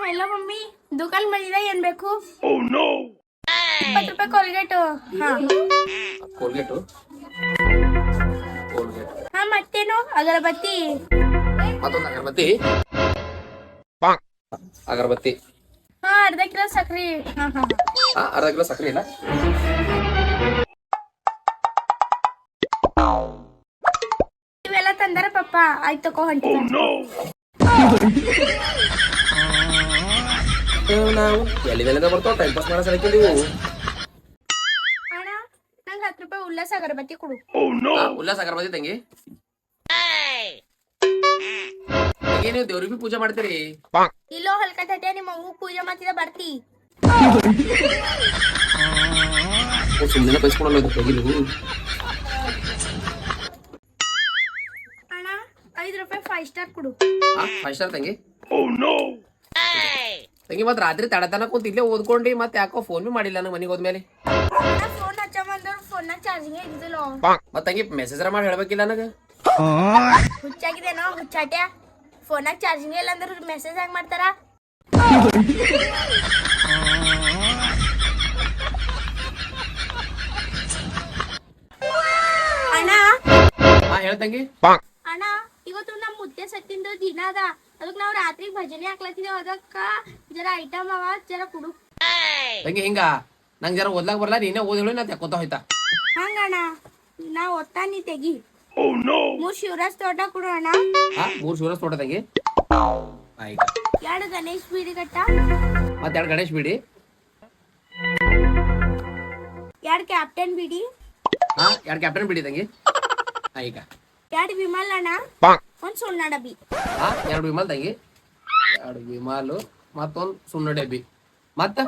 Hello mummy ದುಕಾನ್ ಬಂದಿದೆ ಏನ್ ಬೇಕು? 20 ರೂಪಾಯಿ ಕೋಲ್ಗೇಟ್. ಹಾ ಕೋಲ್ಗೇಟು ಹಾ ಮತ್ತೇನು ಅಗರಬತ್ತಿ. ಮತ್ತೊಂದು ಅಗರಬತ್ತಿ. ಅಗರಬತ್ತಿ ಹಾ ಅರ್ಧ ಕಿಲೋ ಸಕ್ರಿ. ಹಾ ಹಾ ಅರ್ಧ ಕಿಲೋ ಸಕ್ಕರೆ ಇಲ್ಲ. ಇವೆಲ್ಲ ತಂದಾರ ಪಪ್ಪ. ಆಯ್ತು ತಕೋ ಹೊಂಟಿ. ನಾವು ಎಲ್ಲಿಂದ ಬರ್ತಾವ ಟೈಮ್ ಪಾಸ್ ಮಾಡೋ ಸಲಕ್ಕೆ ನೀವು. ಅಣ್ಣ ನಂಗೆ 10 ರೂಪಾಯಿ ಉಲ್ಲಾಸ ಅಗರಬತ್ತಿ ಕೊಡು. ಉಲ್ಲಾಸ ಅಗರಬತ್ತಿ ತಂಗಿ. ನೀವು ದೇವ್ರಿಗೆ ಪೂಜೆ ಮಾಡ್ತೀರಿ? ಇಲ್ಲೋ ಹಲ್ಕಟ್ಟೆ ನಿಮ್ಮ ಅವ್ವ ಪೂಜೆ ಮಾಡ್ತಿದ್ದ ಬರ್ತಿ. ಸುಮ್ಮನೆ ಬಯಸ್ಕೊಳಲ್ಲ ತೆಗಿಲು. ಅಣ್ಣ 5 ರೂಪಾಯಿ 5 ಸ್ಟಾರ್ ಕೊಡು. 5 ಸ್ಟಾರ್ ತಂಗಿ. ತಂಗಿ ಮತ್ ರಾತ್ರಿ ತಡತನ ಕುಂತ ಇಲ್ಲೇ ಓದ್ಕೊಂಡಿ ಮತ್ತೆ ಯಾಕೋ ಫೋನ್ ಬಿ ಮಾಡಿಲ್ಲ ನಂಗೆ ಮನೆಗೆ ಹೋದ್ಮೇಲೆ. ಫೋನ್ ಹಚ್ಚಂದ್ರೆ ಫೋನ್ ಚಾರ್ಜಿಂಗ್ ಇದ್ದಿಲ್ಲ. ಮತ್ ತಂಗಿ ಮೆಸೇಜ್ ಮಾಡಿ ಹೇಳ್ಬೇಕಿಲ್ಲ ನನಗ. ಹುಚ್ಚಾಗಿದೇನೋ ಹುಚ್ಚಾಟ್ಯ. ಫೋನಾಗ ಚಾರ್ಜಿಂಗ್ ಇಲ್ಲ ಅಂದ್ರೆ ಮೆಸೇಜ್ ಹೆಂಗ್ ಮಾಡ್ತಾರ? ಅಣ್ಣ ಹೇಳ್ತಂಗಿ. ಅಣ್ಣ ಇವತ್ತು ನಮ್ ಮುದ್ದೆ ಸತ್ತಿಂದ ದಿನ ಅದ. ಅದಕ್ಕೆ ನಾವು ರಾತ್ರಿ ಭಜನೆ ಹಾಕ್ಲತ್ತಿದ್ದೇವೆ. ಅದಕ್ಕ ಜರ ಐಟಮ್ ಅವ ಜರ ಕುಡು. ತಂಗಿ ಹಿಂಗ ನಂಗೆ ಜರ ಓದ್ಲಾಕ್ ಬರಲ್ಲ, ನೀನೇ ಓದ್ ಹೇಳಿ ನಾ ತೆಕ್ಕೋತ ಹೋಯ್ತಾ. ಹಂಗಣ್ಣ ನಾ ಒತ್ತಾ ನೀ ತೆಗಿ. 3 ಶಿವರಾಜ್ ತೋಟ ಕೊಡು ಅಣ್ಣ. 3 ಶಿವರಾಜ್ ತೋಟ ತಂಗಿ. 2 ಗಣೇಶ್ ಬೀಡಿ ಕಟ್ಟ. ಮತ್ತೆ 2 ಗಣೇಶ್ ಬಿಡಿ. 2 ಕ್ಯಾಪ್ಟನ್ ಬೀಡಿ. 2 ಕ್ಯಾಪ್ಟನ್ ಬಿಡಿ ತಂಗಿ. ಈಗ 2 ವಿಮಲ್ ಅಣ್ಣ. 1 ಸುಣ್ಣ ಡಬ್ಬಿ. 2 ವಿಮಲ್ ತಂಗಿ. 2 ವಿಮಲ್ ಮತ್ತೊಂದು ಸುಣ್ಣ ಡಬ್ಬಿ. ಮತ್ತ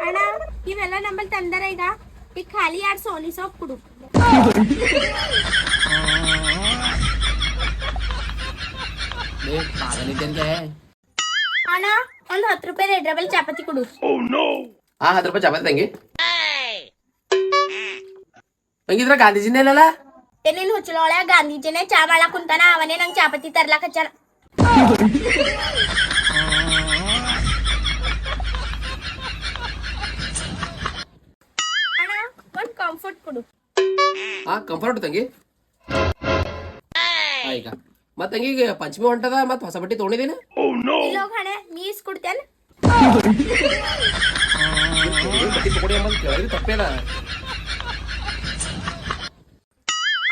ಅಣ್ಣ ಇವೆಲ್ಲ ನಮ್ಮಲ್ಲಿ ತಂದಾರ. ಈಗ ಖಾಲಿ 2 ಸೋನಿ ಸೋಪ್ ಕೊಡು. ಅಣ್ಣ ಒಂದು 10 ರೂಪಾಯಿ ರೆಡ್ ರೆಬಲ್ ಚಾಪತಿ ಕೊಡು. 10 ರೂಪಾಯಿ ಚಾಪತಿ ತಂಗಿ. ತಂಗಿದ್ರ ಗಾಂಧೀಜಿನೇ ಇಲ್ಲಲ್ಲ. ಏನೇನು ಹುಚ್ಚಲೊಳೆ ಗಾಂಧೀಜಿನೇ ಚಾ ಮಾಡಕ್ ಕುಂತಾನ. ಅವನೇ ನಂಗೆ ಚಾಪತಿ ತರ್ಲಾಕ ಹಚ್ಚಾರ. ಅಣ್ಣ ಒಂದು ಕಂಫರ್ಟ್ ಕೊಡು. ಕಂಫರ್ಟ್ ತಂಗಿ. ಈಗ ಮತ್ತ ತಂಗಿ ಈಗ ಪಂಚಮಿ ಹೊಂಟದ ಮತ್ ಹೊಸ ಬಟ್ಟೆ ತಗೊಂಡಿದ್ದೀನಿ. ಇಲ್ಲ ಹಣೆ ನೀಸ್ ಕೊಡ್ತೇನೆ. ಬಟ್ಟೆ ತಗೊಡಿ ಎಂಬ ಕೇಳಿದ್ರೆ ತಪ್ಪೇನ.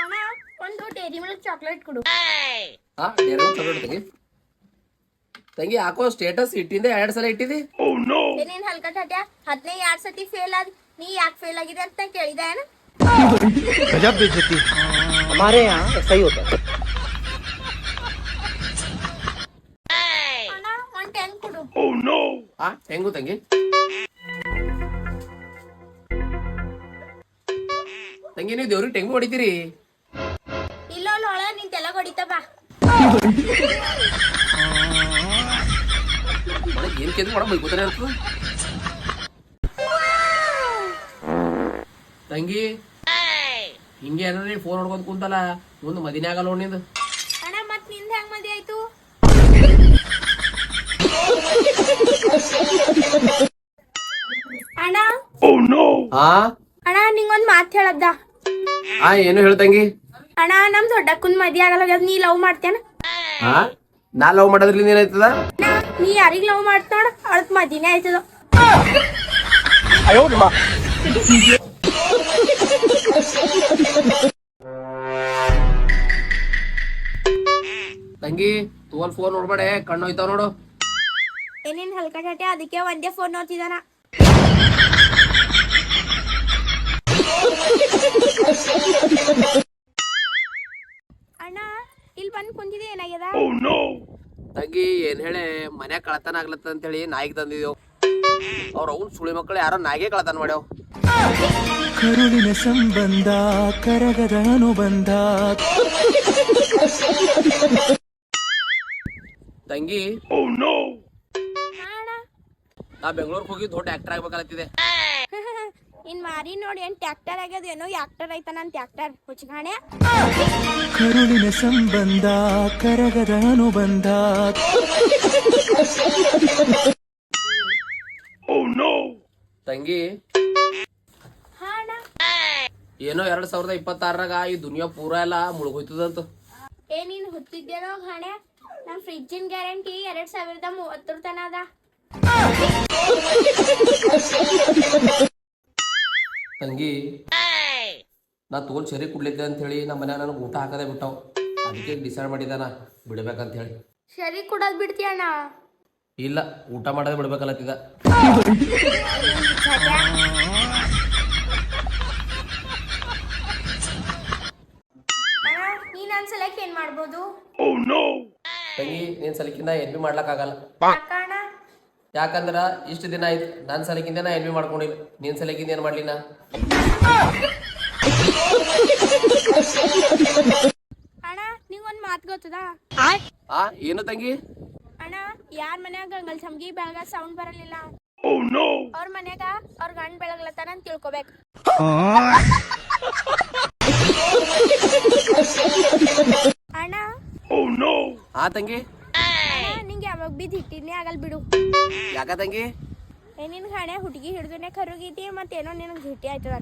ಅಣ್ಣ ಒಂದು ಡೈರಿ ಮಿಲ್ಕ್ ಚಾಕ್ಲೇಟ್ ಕೊಡು. ಡೈರಿ ಮಿಲ್ಕ್ ಚಾಕ್ಲೇಟ್ ತಂಗಿ. ತಂಗಿ ಯಾಕೋ ಸ್ಟೇಟಸ್ ಇಟ್ಟಿಂದ 2 ಸಲ ಇಟ್ಟಿದಿ. ಏನೇನ್ ಹಲ್ಕಟ್ಟ 12 ಸತಿ ಫೇಲ್ ಆದ್. ನೀ ಯಾಕೆ ಫೇಲ್ ಆಗಿದೆ ಅಂತ ಕೇಳಿದ ಏನ? गजब बेइज्जती हमारे यहाँ ऐसा ही होता है. ಅಣ್ಣ ಒಂದು 10 ಕೊಡು. ಹೆಂಗು ತಂಗಿ. ತಂಗಿ ನೀವು ದೇವ್ರಿಗೆ ಟೆಂಗು ಹೊಡಿತೀರಿ? ಇಲ್ಲ ಒಳ ನಿನ್ ತೆಲಗ ಹೊಡಿತ ಬಾ. ಏನ್ ಕೇಳಿದ್ರು ಮಾಡೋ ಬೈಕೋತಾನೆ ಇರ್ತದ ತಂಗಿ. ಹಿಂಗೆ ಏನಾರ ಫೋನ್ ನೋಡ್ಕೊಂಡ್ ಕುಂತಲ್ಲ ಮುಂದೆ ಮದಿನೇ ಆಗಲ್ಲ ನಿಂದು. ಅಣ್ಣ ಮತ್ ನಿಂದ ಹೆಂಗ್ ಮದಿ ಆಯ್ತು? ಅಣ್ಣ ಅಣ್ಣ ನಿಂಗೊಂದ್ ಮಾತ್ ಹೇಳದ್ದ. ಏನು ಹೇಳ್ತಂಗಿ. ಅಣ್ಣ ನಮ್ ದೊಡ್ಡಕ್ಕನ್ ಮದಿ ಆಗಲ್ಲ. ನೀ ಲವ್ ಮಾಡ್ತೇನ? ನಾ ಲವ್ ಮಾಡೋದ್ರಿಂದ ಏನಾಯ್ತದ? ನೀ ಯಾರಿಗ್ ಲವ್ ಮಾಡ್ತ ನೋಡ ಅವಳಕ್ ಮದಿನೇ ಆಯ್ತದ. ತಂಗಿ ತೋಲ್ ಫೋನ್ ನೋಡ್ಬೇಡ, ಕಣ್ಣು ಹೋಯ್ತಾವ ನೋಡು. ಏನೇನ್ ಹಲ್ಕಟ್ಟ ಅದಕ್ಕೆ ಒಂದೇ ಫೋನ್ ನೋಡ್ತಿದಾನ. ಅಣ್ಣ ಇಲ್ಲಿ ಬಂದ್ ಕುಂತಿದೆ ಏನಾಗ್ಯದ? ತಂಗಿ ಏನ್ ಹೇಳಿ ಮನ್ಯಾಗ ಕಳತನ ಆಗ್ಲತ್ತ ಅಂತ ಹೇಳಿ ನಾಯಿಗೆ ತಂದಿದ್ದೇವ್. ಅವ್ರ ಅವ್ನ ಸುಳಿ ಮಕ್ಕಳು ಯಾರೋ ನಾಯಿಗೆ ಕಳತನ ಮಾಡ್ಯಾವ. ಕರುಳಿನ ಸಂಬಂಧ ಕರಗದ ಅನುಬಂಧ. ತಂಗಿ ಅಣ್ಣ ನಾ ಬೆಂಗಳೂರಿಗೆ ಹೋಗಿ ದೊಡ್ಡ ಆಕ್ಟರ್ ಆಗ್ಬೇಕಲ್ಲತ್ತಿದೆ. ಇನ್ ಮಾರಿ ನೋಡಿ ಏನ್ ಟ್ಯಾಕ್ಟರ್ ಆಗ್ಯದ ಏನೋ ಯಾಕ್ಟರ್ ಐತ ನನ್ ಟ್ಯಾಕ್ಟರ್ ಹುಚ್ಚಗಾಣೆ. ಕರುಳಿನ ಸಂಬಂಧ ಕರಗದ ಅನುಬಂಧ. ತಂಗಿ ಹಾ ಅಣ್ಣ. ಏನೋ 2026ರಾಗ ಈ ದುನಿಯಾ ಪೂರಾ ಎಲ್ಲ ಮುಳುಗೋಯ್ತದಂತ. ಏ ನೀನ್ ಹುಟ್ಟಿದ್ದೇನೋ ಹಣೆ, ನಮ್ ಫ್ರಿಜ್ಜಿನ ಗ್ಯಾರಂಟಿ 2030 ತನ ಅದ. ತಂಗಿ ನಾ ತೋಲ್ ಸರಿ ಕುಡ್ಲಿದ್ದೆ ಅಂತ ಹೇಳಿ ನಮ್ಮ ಮನ್ಯಾಗ ನನಗೆ ಊಟ ಹಾಕದೆ ಬಿಟ್ಟಾವ್. ಅದಕ್ಕೆ ಡಿಸೈಡ್ ಮಾಡಿದಾನ ಬಿಡ್ಬೇಕಂತ ಹೇಳಿ. ಸರಿ ಕುಡೋದ್ ಬಿಡ್ತೀಯ ಅಣ್ಣ? ಇಲ್ಲ, ಊಟ ಮಾಡೋದೇ ಬಿಡ್ಬೇಕಲ್ಲತ್ತಿದ. ಅಣ್ಣ ನೀನ್ ಅನ್ಸಲಕ್ಕೆ ಏನ್ ಮಾಡ್ಬೋದು? ತಂಗಿ ನೀನ್ ಸಲಕಿಂದ ಎನ್ಬಿ ಮಾಡ್ಲಕ್ಕಾಗಲ್ಲ. ಯಾಕ ಅಣ್ಣ? ಯಾಕಂದ್ರ ಇಷ್ಟು ದಿನ ಆಯ್ತು ನನ್ನ ಸಲಕಿಂದ ನಾ ಎನ್ಬಿ ಮಾಡ್ಕೊಂಡಿಲ್ಲ. ನಿನ್ ಸಲಕಿಂದ ಏನ್ ಮಾಡ್ಲಿ ನಾ? ಅಣ್ಣ ನಿಂಗೊಂದ್ ಮಾತು ಗೊತ್ತದ? ಏನು ತಂಗಿ? ಅಣ್ಣ ಯಾರ್ ಮನ್ಯಾಗ ಗಂಗಲ್ ಸಮಗಿ ಬೆಳಗ ಸೌಂಡ್ ಬರಲಿಲ್ಲ, ಅವ್ರ ಮನ್ಯಾಗ ಅವ್ರ ಗಂಡ ಬೆಳಗ್ಲತ್ತಾನ ಅಂತ ತಿಳ್ಕೊಬೇಕು. ಅಣ್ಣ ತಂಗಿ ಅಣ್ಣ ನಿಂಗೆ ಯಾವಾಗ ಬಿ ಹಿಟ್ಟಿನೇ ಆಗಲ್ ಬಿಡು. ಯಾಕ ತಂಗಿ? ನಿನ್ ಹಣೆ ಹುಡುಗಿ ಹಿಡಿದನೆ ಕರುಗೈತಿ, ಮತ್ತೇನೋ ನಿನಗೆ ಹಿಟ್ಟಿ ಆಯ್ತದ.